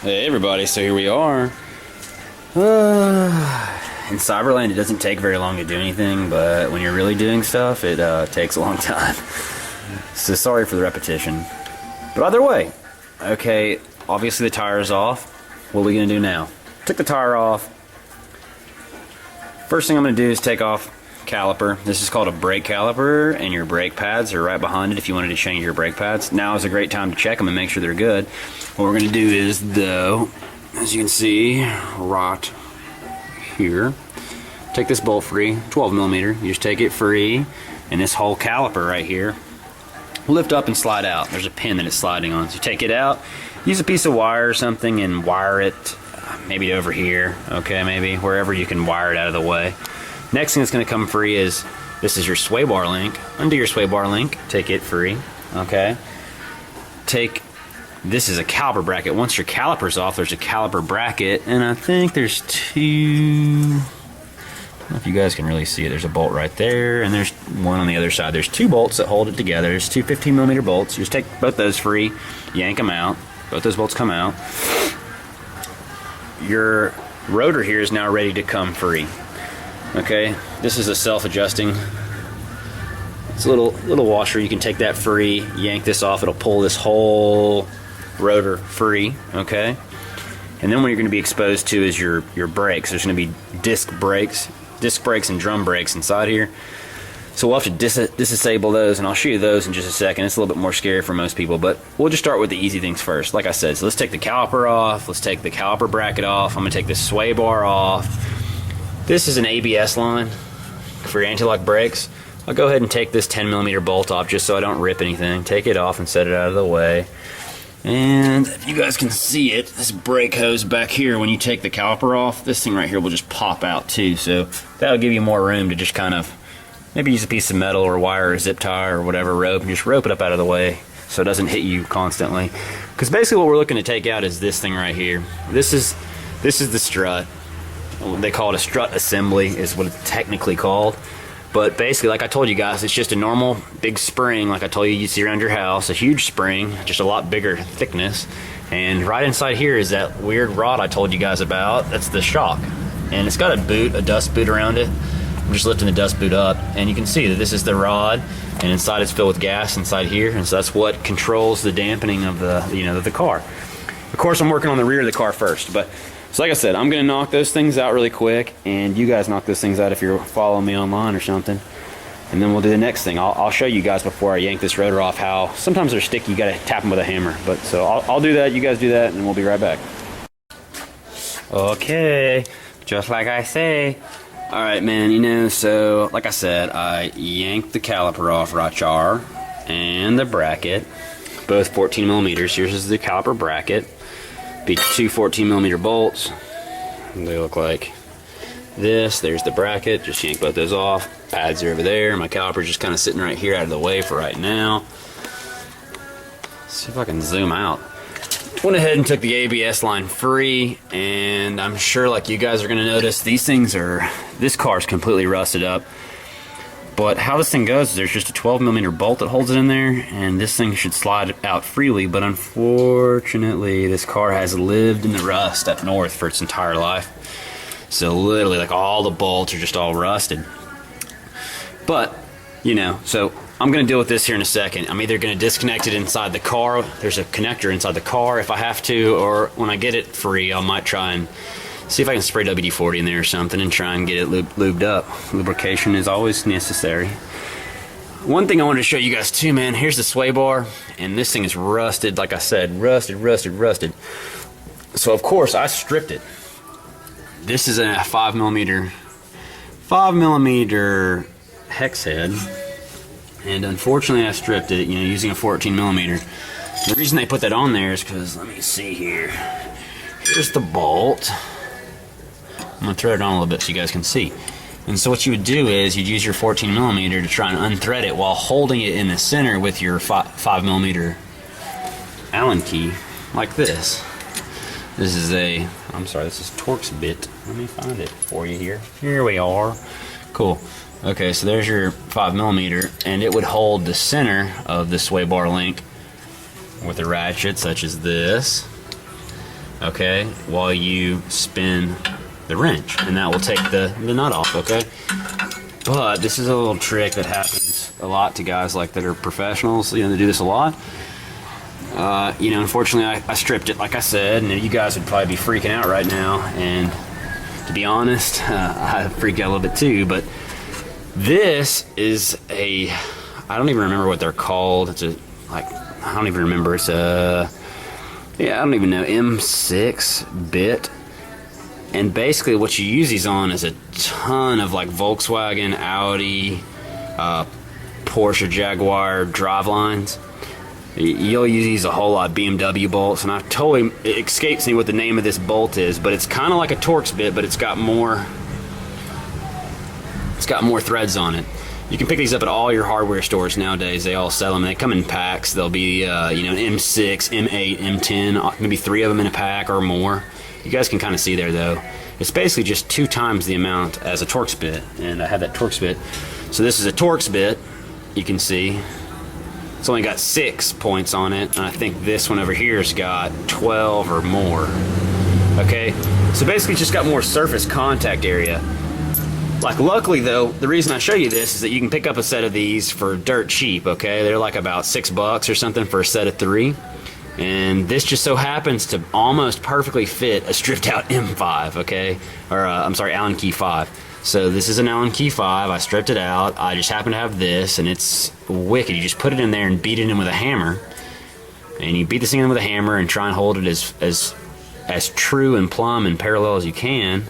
Hey everybody, so here we are. In Cyberland it doesn't take very long to do anything, but when you're really doing stuff, it takes a long time. So sorry for the repetition. But either way, okay, obviously the tire is off. What are we gonna do now? Took the tire off. First thing I'm gonna do is take off caliper. This is called a brake caliper, and your brake pads are right behind it if you wanted to change your brake pads. Now is a great time to check them and make sure they're good. What we're going to do is, though, as you can see right here, take this bolt free, 12 millimeter. You just take it free, and this whole caliper right here lift up and slide out. There's a pin that it's sliding on. So you take it out, use a piece of wire or something and wire it maybe over here, okay, maybe wherever you can wire it out of the way. Next thing that's going to come free is, this is your sway bar link. Undo your sway bar link, take it free, okay? This is a caliper bracket. Once your caliper's off, there's a caliper bracket, and I think there's two, I don't know if you guys can really see it, there's a bolt right there, and there's one on the other side. There's two bolts that hold it together. There's two 15 millimeter bolts. You just take both those free, yank them out, both those bolts come out. Your rotor here is now ready to come free. Okay, this is a self-adjusting. It's a little washer. You can take that free, yank this off. It'll pull this whole rotor free. Okay, and then what you're going to be exposed to is your brakes. There's going to be disc brakes and drum brakes inside here. So we'll have to disassemble those, and I'll show you those in just a second. It's a little bit more scary for most people, but we'll just start with the easy things first. Like I said, so let's take the caliper off. Let's take the caliper bracket off. I'm going to take this sway bar off. This is an ABS line for your anti-lock brakes. I'll go ahead and take this 10 millimeter bolt off just so I don't rip anything. Take it off and set it out of the way. And if you guys can see it, this brake hose back here, when you take the caliper off, this thing right here will just pop out too. So that'll give you more room to just kind of maybe use a piece of metal or wire or zip tie or whatever rope and just rope it up out of the way so it doesn't hit you constantly. Because basically what we're looking to take out is this thing right here. This is the strut. They call it a strut assembly is what it's technically called, but basically, like I told you guys, it's just a normal big spring like I told you see around your house, a huge spring, just a lot bigger thickness, and right inside here is that weird rod I told you guys about. That's the shock, and it's got a dust boot around it. I'm just lifting the dust boot up, and you can see that this is the rod, and inside it's filled with gas inside here, and so that's what controls the dampening of the car. Of course, I'm working on the rear of the car first, but so like I said, I'm going to knock those things out really quick, and you guys knock those things out if you're following me online or something, and then we'll do the next thing. I'll show you guys before I yank this rotor off how sometimes they're sticky. You got to tap them with a hammer, but so I'll do that, you guys do that, and we'll be right back. Okay, just like I say. Alright man, so like I said, I yanked the caliper off right here, and the bracket, both 14 millimeters. Here's is the caliper bracket. Be two 14 millimeter bolts. They look like this. There's the bracket. Just yank both those off. Pads are over there. My caliper's just kind of sitting right here out of the way for right now. Let's see if I can zoom out. Went ahead and took the ABS line free, and I'm sure like you guys are going to notice this car's completely rusted up. But how this thing goes is there's just a 12 millimeter bolt that holds it in there, and this thing should slide out freely, but unfortunately this car has lived in the rust up north for its entire life. So literally like all the bolts are just all rusted. But, so I'm going to deal with this here in a second. I'm either going to disconnect it inside the car. There's a connector inside the car if I have to, or when I get it free, I might try and see if I can spray WD-40 in there or something and try and get it lubed up. Lubrication is always necessary. One thing I wanted to show you guys too, man, here's the sway bar, and this thing is rusted, like I said, rusted. So of course I stripped it. This is a 5 millimeter hex head, and unfortunately I stripped it, using a 14 millimeter. The reason they put that on there is because, let me see here. Here's the bolt. I'm going to thread it on a little bit so you guys can see. And so what you would do is you'd use your 14 millimeter to try and unthread it while holding it in the center with your 5 millimeter Allen key, like this. This is this is Torx bit. Let me find it for you here. Here we are. Cool. Okay, so there's your 5 millimeter, and it would hold the center of the sway bar link with a ratchet such as this. okay, while you spin the wrench, and that will take the nut off, okay? But this is a little trick that happens a lot to guys like that are professionals, you know, they do this a lot. You know, unfortunately, I stripped it, like I said, and you guys would probably be freaking out right now, and to be honest, I freaked out a little bit too, but this is a, I don't even remember what they're called. It's a, like, I don't even remember. It's a, yeah, I don't even know, M6 bit. And basically what you use these on is a ton of like Volkswagen, Audi, Porsche, Jaguar drive lines. You'll use these a whole lot, BMW bolts, and it escapes me what the name of this bolt is, but it's kind of like a Torx bit, but it's got more threads on it. You can pick these up at all your hardware stores nowadays. They all sell them. They come in packs. They'll be, you know, an M6, M8, M10, maybe 3 of them in a pack or more. You guys can kind of see there, though. It's basically just 2 times the amount as a Torx bit, and I have that Torx bit. So this is a Torx bit. You can see it's only got 6 points on it, and I think this one over here has got 12 or more. Okay, so basically it's just got more surface contact area. Like, luckily though, the reason I show you this is that you can pick up a set of these for dirt cheap, okay? They're like about $6 or something for a set of 3. And this just so happens to almost perfectly fit a stripped out M5, okay? Or, I'm sorry, Allen key 5. So this is an Allen key 5, I stripped it out, I just happen to have this, and it's wicked. You just put it in there and beat it in with a hammer. And you beat this thing in with a hammer and try and hold it as true and plumb and parallel as you can.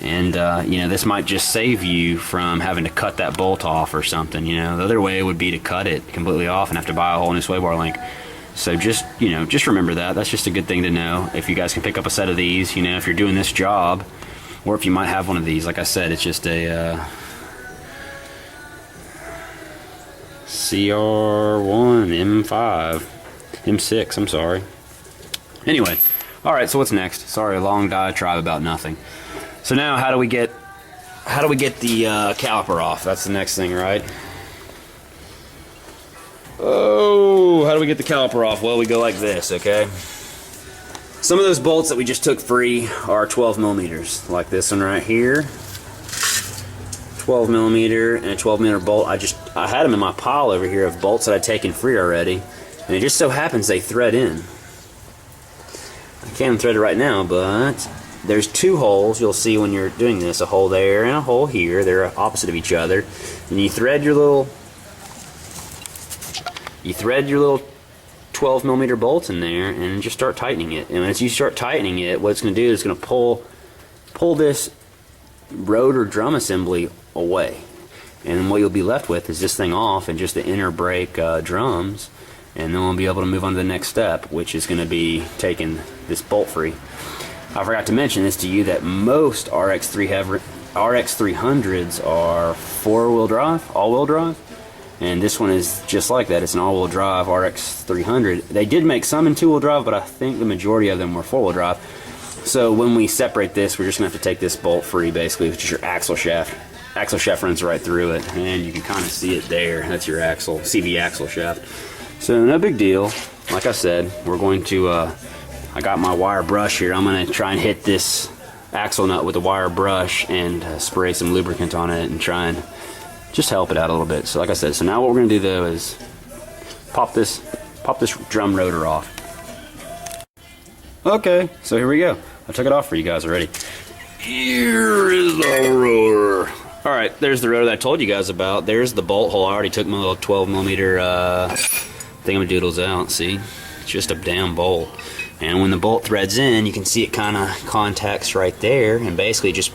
And, you know, this might just save you from having to cut that bolt off or something, you know. The other way would be to cut it completely off and have to buy a whole new sway bar link. So just, you know, just remember that. That's just a good thing to know. If you guys can pick up a set of these, you know, if you're doing this job, or if you might have one of these. Like I said, it's just a CR1 M5, M6, I'm sorry. Anyway, all right, so what's next? Sorry, a long diatribe about nothing. So now how do we get the caliper off? That's the next thing, right? Oh, how do we get the caliper off? Well, we go like this, okay? Some of those bolts that we just took free are 12 millimeters, like this one right here. 12 millimeter and a 12 millimeter bolt. I had them in my pile over here of bolts that I'd taken free already, and it just so happens they thread in. I can't thread it right now, but there's 2 holes you'll see when you're doing this, a hole there and a hole here. They're opposite of each other, and you thread your little 12 millimeter bolts in there and just start tightening it. And as you start tightening it, what it's going to do is it's going to pull this rotor drum assembly away, and what you'll be left with is this thing off and just the inner brake drums, and then we'll be able to move on to the next step, which is going to be taking this bolt free. I forgot to mention this to you, that most rx300s are 4-wheel drive, all-wheel drive. And this one is just like that. It's an all-wheel drive RX300. They did make some in 2-wheel drive, but I think the majority of them were 4-wheel drive. So when we separate this, we're just going to have to take this bolt free, basically, which is your axle shaft. Axle shaft runs right through it, and you can kind of see it there. That's your axle, CV axle shaft. So no big deal. Like I said, we're going to, I got my wire brush here. I'm going to try and hit this axle nut with a wire brush and spray some lubricant on it and try and just help it out a little bit. So like I said, so now what we're going to do though is pop this drum rotor off. Okay, so here we go. I took it off for you guys already. Here is the rotor. All right, there's the rotor that I told you guys about. There's the bolt hole. I already took my little 12 millimeter thingamadoodles out. See, it's just a damn bolt. And when the bolt threads in, you can see it kind of contacts right there, and basically just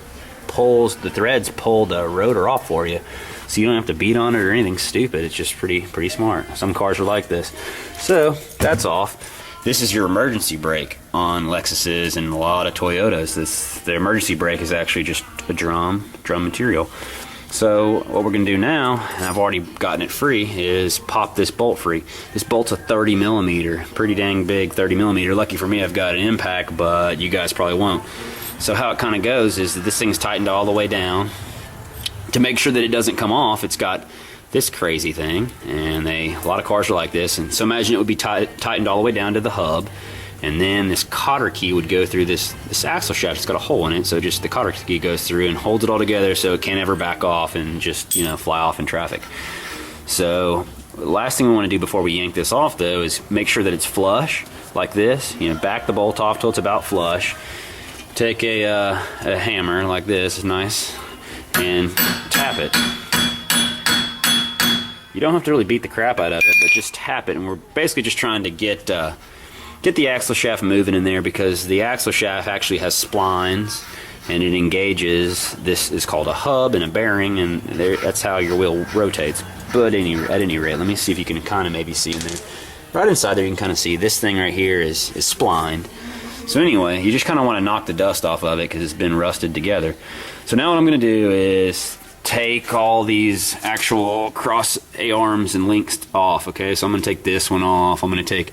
pulls the threads, pull the rotor off for you. So you don't have to beat on it or anything stupid. It's just pretty smart. Some cars are like this. So that's off. This is your emergency brake on Lexuses and a lot of Toyotas. The emergency brake is actually just a drum material. So what we're going to do now, and I've already gotten it free, is pop this bolt free. This bolt's a 30 millimeter, pretty dang big 30 millimeter. Lucky for me, I've got an impact, but you guys probably won't. So how it kind of goes is that this thing's tightened all the way down. To make sure that it doesn't come off, it's got this crazy thing, and a lot of cars are like this. And so imagine it would be tightened all the way down to the hub, and then this cotter key would go through this axle shaft. It's got a hole in it, so just the cotter key goes through and holds it all together so it can't ever back off and just, you know, fly off in traffic. So the last thing we want to do before we yank this off, though, is make sure that it's flush like this. You know, back the bolt off till it's about flush. Take a hammer like this, is nice, and tap it. You don't have to really beat the crap out of it, but just tap it. And we're basically just trying to get the axle shaft moving in there, because the axle shaft actually has splines and it engages. This is called a hub and a bearing, and that's how your wheel rotates. But at any rate, let me see if you can kind of maybe see in there. Right inside there, you can kind of see this thing right here is splined. So anyway, you just kind of want to knock the dust off of it because it's been rusted together. So now what I'm going to do is take all these actual cross arms and links off. Okay, so I'm going to take this one off. I'm going to take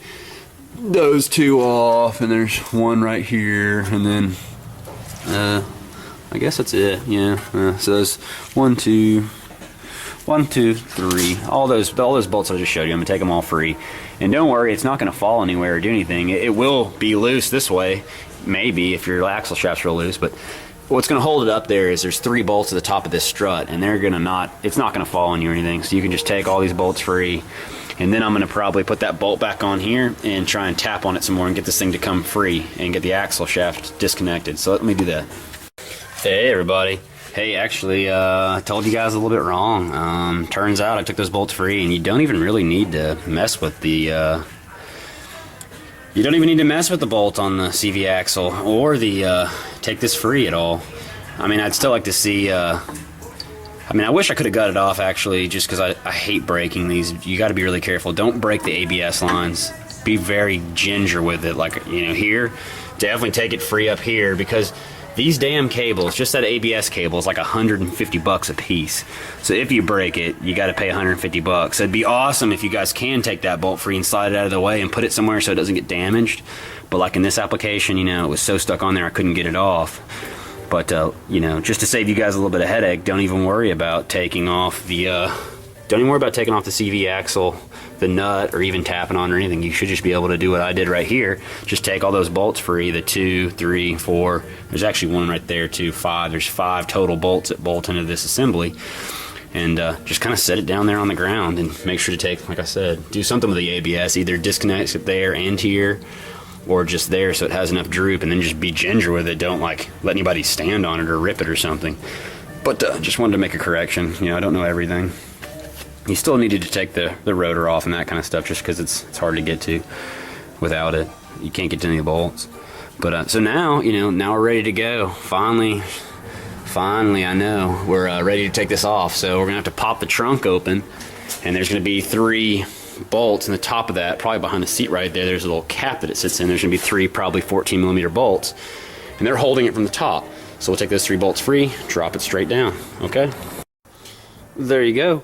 those two off, and there's one right here, and then I guess that's it. Yeah. So there's 1, 2, 3. All those bolts I just showed you. I'm gonna take them all free, and don't worry, it's not gonna fall anywhere or do anything. It will be loose this way, maybe if your axle shaft's real loose, but what's going to hold it up there is there's 3 bolts at the top of this strut, and it's not going to fall on you or anything. So you can just take all these bolts free, and then I'm going to probably put that bolt back on here and try and tap on it some more and get this thing to come free and get the axle shaft disconnected. So let me do that. Hey everybody. Hey, actually, I told you guys a little bit wrong. Turns out I took those bolts free, and you don't even really need to mess with the you don't even need to mess with the bolt on the CV axle or the take this free at all. I mean, I'd still like to see, I mean, I wish I could have got it off actually, just because I hate breaking these. You got to be really careful. Don't break the ABS lines. Be very ginger with it. Like, you know, here, definitely take it free up here, because these damn cables, just that ABS cable, is like $150 a piece. So if you break it, you got to pay $150. It'd be awesome if you guys can take that bolt free and slide it out of the way and put it somewhere so it doesn't get damaged. But like in this application, you know, it was so stuck on there I couldn't get it off. But you know, just to save you guys a little bit of headache, don't even worry about taking off the CV axle, the nut, or even tapping on or anything. You should just be able to do what I did right here. Just take all those bolts free, the 2, 3, 4. There's actually one right there too, 5. There's 5 total bolts that bolt into this assembly. And just kind of set it down there on the ground and make sure to take, like I said, do something with the ABS. Either disconnect it there and here, or just there so it has enough droop, and then just be ginger with it. Don't like let anybody stand on it or rip it or something. But just wanted to make a correction. You know, I don't know everything. You still needed to take the rotor off and that kind of stuff, just because it's hard to get to without it. You can't get to any bolts. But so now, you know, now we're ready to go. Finally, I know we're ready to take this off. So we're gonna have to pop the trunk open, and there's gonna be 3 bolts in the top of that, probably behind the seat right there. There's a little cap that it sits in. There's gonna be 3 probably 14mm bolts, and they're holding it from the top. So we'll take those 3 bolts free, drop it straight down. Okay, there you go.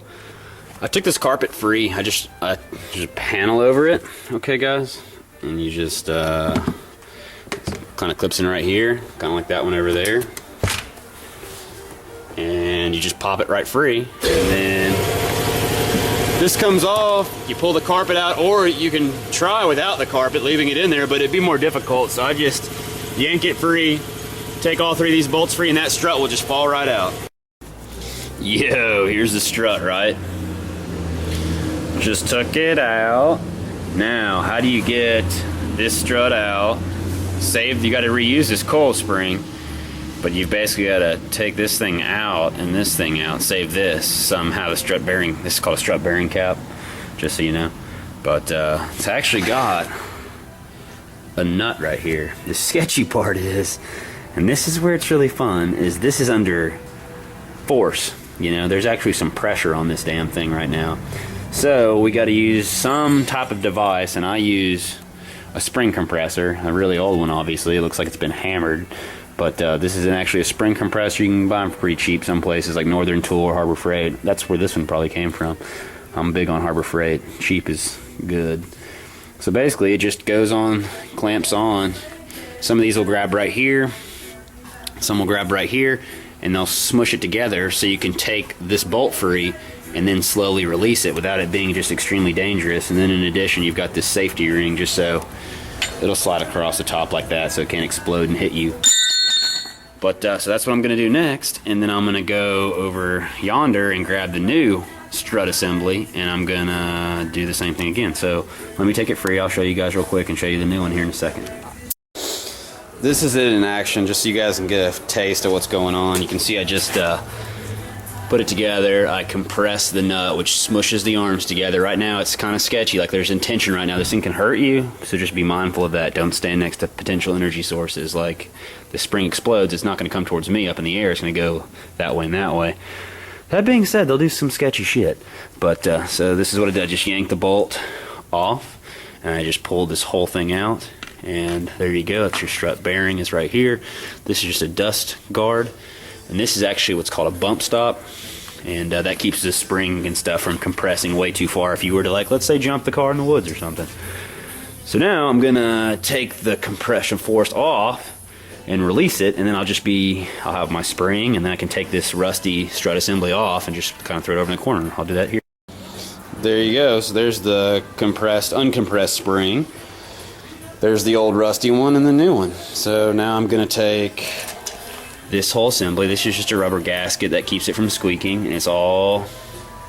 I took this carpet free. I just panel over it. Okay, guys, and you just kind of clips in right here, kind of like that one over there, and you just pop it right free, and then this comes off. You pull the carpet out, or you can try without the carpet, leaving it in there, but it'd be more difficult. So I just yank it free, take all 3 of these bolts free, and that strut will just fall right out. Yo, here's the strut, right? Just took it out. Now, how do you get this strut out? You got to reuse this coil spring, but you've basically got to take this thing out and this thing out. Save this somehow. The strut bearing. This is called a strut bearing cap, just so you know. But it's actually got a nut right here. The sketchy part is, and this is where it's really fun, is this is under force. You know, there's actually some pressure on this damn thing right now. So we got to use some type of device, and I use a spring compressor, a really old one obviously. It looks like it's been hammered, but this is actually a spring compressor. You can buy them for pretty cheap some places like Northern Tool or Harbor Freight. That's where this one probably came from. I'm big on Harbor Freight. Cheap is good. So basically it just goes on, clamps on. Some of these will grab right here, some will grab right here, and they'll smush it together so you can take this bolt free and then slowly release it without it being just extremely dangerous. And then in addition, you've got this safety ring just so it'll slide across the top like that so it can't explode and hit you. But so that's what I'm going to do next, and then I'm going to go over yonder and grab the new strut assembly, and I'm going to do the same thing again. So let me take it free. I'll show you guys real quick and show you the new one here in a second. This is it in action, just so you guys can get a taste of what's going on. You can see I just put it together. I compress the nut, which smushes the arms together. Right now it's kind of sketchy, like there's intention right now. This thing can hurt you, so just be mindful of that. Don't stand next to potential energy sources. Like the spring explodes, it's not going to come towards me up in the air. It's going to go that way and that way. That being said, they'll do some sketchy shit. But so this is what I did. I just yanked the bolt off, and I just pulled this whole thing out. And there you go. That's your strut bearing is right here. This is just a dust guard. And this is actually what's called a bump stop, and that keeps the spring and stuff from compressing way too far if you were to, like, let's say jump the car in the woods or something. So now I'm gonna take the compression force off and release it, and then I'll have my spring, and then I can take this rusty strut assembly off and just kind of throw it over in the corner. I'll do that here. There you go. So there's the uncompressed spring. There's the old rusty one and the new one. So now I'm gonna take this whole assembly. This is just a rubber gasket that keeps it from squeaking, and it's all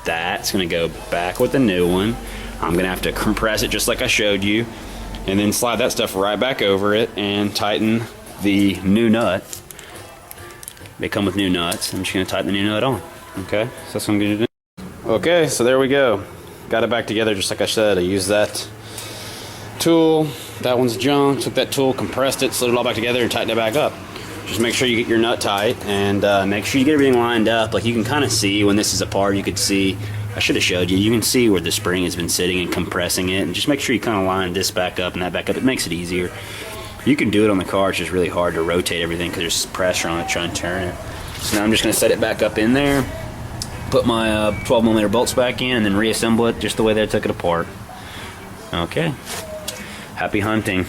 that. It's going to go back with the new one. I'm going to have to compress it just like I showed you, and then slide that stuff right back over it and tighten the new nut. They come with new nuts. I'm just going to tighten the new nut on. Okay, so that's what I'm going to do. Okay, so there we go. Got it back together just like I said. I used that tool. That one's junk. Took that tool, compressed it, slid it all back together, and tightened it back up. Just make sure you get your nut tight, and make sure you get everything lined up. Like you can kind of see when this is apart, you could see, I should have showed you, you can see where the spring has been sitting and compressing it, and just make sure you kind of line this back up and that back up. It makes it easier. You can do it on the car, it's just really hard to rotate everything because there's pressure on it trying to turn it. So now I'm just going to set it back up in there, put my 12mm bolts back in, and then reassemble it just the way that I took it apart. Okay, happy hunting.